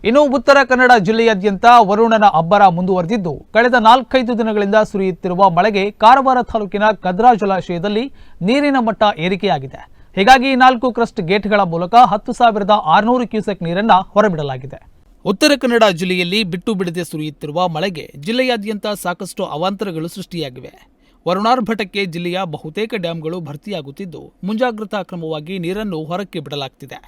ಇನ್ನು ಉತ್ತರ ಕನ್ನಡ ಜಿಲ್ಲೆಯಾದ್ಯಂತ ವರುಣನ ಅಬ್ಬರ ಮುಂದುವರೆದಿದ್ದು, ಕಳೆದ 4-5 ದಿನಗಳಿಂದ ಸುರಿಯುತ್ತಿರುವ ಮಳೆಗೆ ಕಾರವಾರ ತಾಲೂಕಿನ ಕದ್ರಾ ಜಲಾಶಯದಲ್ಲಿ ನೀರಿನ ಮಟ್ಟ ಏರಿಕೆಯಾಗಿದೆ. ಹೀಗಾಗಿ 4 ಕ್ರಸ್ಟ್ ಗೇಟ್ಗಳ ಮೂಲಕ 10,600 ಕ್ಯೂಸೆಕ್ ನೀರನ್ನು ಹೊರಬಿಡಲಾಗಿದೆ. ಉತ್ತರ ಕನ್ನಡ ಜಿಲ್ಲೆಯಲ್ಲಿ ಬಿಟ್ಟು ಬಿಡದೆ ಸುರಿಯುತ್ತಿರುವ ಮಳೆಗೆ ಜಿಲ್ಲೆಯಾದ್ಯಂತ ಸಾಕಷ್ಟು ಅವಾಂತರಗಳು ಸೃಷ್ಟಿಯಾಗಿವೆ. ವರುಣಾರ್ಭಟಕ್ಕೆ ಜಿಲ್ಲೆಯ ಬಹುತೇಕ ಡ್ಯಾಂಗಳು ಭರ್ತಿಯಾಗುತ್ತಿದ್ದು, ಮುಂಜಾಗ್ರತಾ ಕ್ರಮವಾಗಿ ನೀರನ್ನು ಹೊರಕ್ಕೆ ಬಿಡಲಾಗುತ್ತಿದೆ.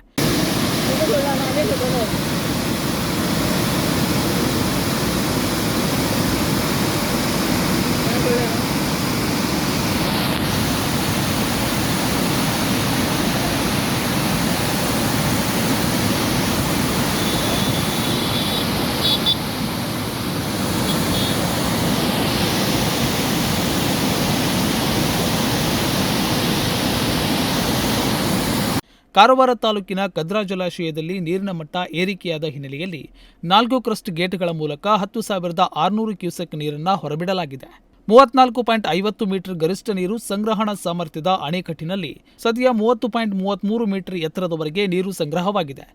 ಕಾರವಾರ ತಾಲೂಕಿನ ಕದ್ರಾ ಜಲಾಶಯದಲ್ಲಿ ನೀರಿನ ಮಟ್ಟ ಏರಿಕೆಯಾದ ಹಿನ್ನೆಲೆಯಲ್ಲಿ 4 ಕ್ರಸ್ಟ್ ಗೇಟ್ಗಳ ಮೂಲಕ 10,600 ಕ್ಯೂಸೆಕ್ ನೀರನ್ನು ಹೊರಬಿಡಲಾಗಿದೆ. 34.50 ಮೀಟರ್ ಗರಿಷ್ಠ ನೀರು ಸಂಗ್ರಹಣಾ ಸಾಮರ್ಥ್ಯದ ಅಣೆಕಟ್ಟಿನಲ್ಲಿ ಸದ್ಯ 30.33 ಮೀಟರ್ ಎತ್ತರದವರೆಗೆ ನೀರು ಸಂಗ್ರಹವಾಗಿದೆ.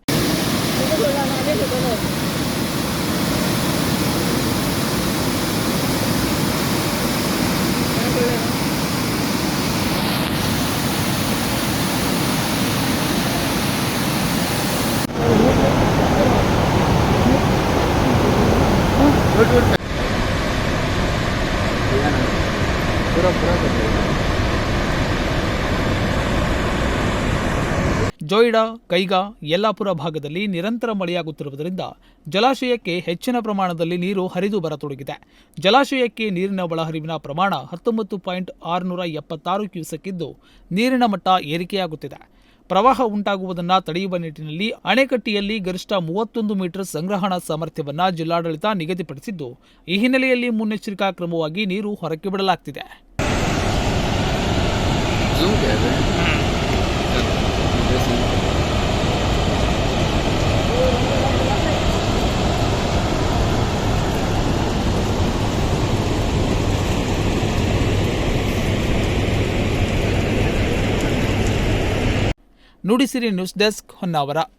ಜೋಯಿಡಾ, ಕೈಗಾ, ಯಲ್ಲಾಪುರ ಭಾಗದಲ್ಲಿ ನಿರಂತರ ಮಳೆಯಾಗುತ್ತಿರುವುದರಿಂದ ಜಲಾಶಯಕ್ಕೆ ಹೆಚ್ಚಿನ ಪ್ರಮಾಣದಲ್ಲಿ ನೀರು ಹರಿದು ಬರತೊಡಗಿದೆ. ಜಲಾಶಯಕ್ಕೆ ನೀರಿನ ಒಳಹರಿವಿನ ಪ್ರಮಾಣ 19.676 ಕ್ಯೂಸೆಕ್ ಇದ್ದು, ನೀರಿನ ಮಟ್ಟ ಏರಿಕೆಯಾಗುತ್ತಿದೆ. ಪ್ರವಾಹ ಉಂಟಾಗುವುದನ್ನು ತಡೆಯುವ ನಿಟ್ಟಿನಲ್ಲಿ ಅಣೆಕಟ್ಟೆಯಲ್ಲಿ ಗರಿಷ್ಠ 31 ಮೀಟರ್ ಸಂಗ್ರಹಣಾ ಸಾಮರ್ಥ್ಯವನ್ನು ಜಿಲ್ಲಾಡಳಿತ ನಿಗದಿಪಡಿಸಿದ್ದು, ಈ ಹಿನ್ನೆಲೆಯಲ್ಲಿ ಮುನ್ನೆಚ್ಚರಿಕಾ ಕ್ರಮವಾಗಿ ನೀರು ಹೊರಕ್ಕೆ ಬಿಡಲಾಗುತ್ತಿದೆ. Nudisiri news desk, Honnavar.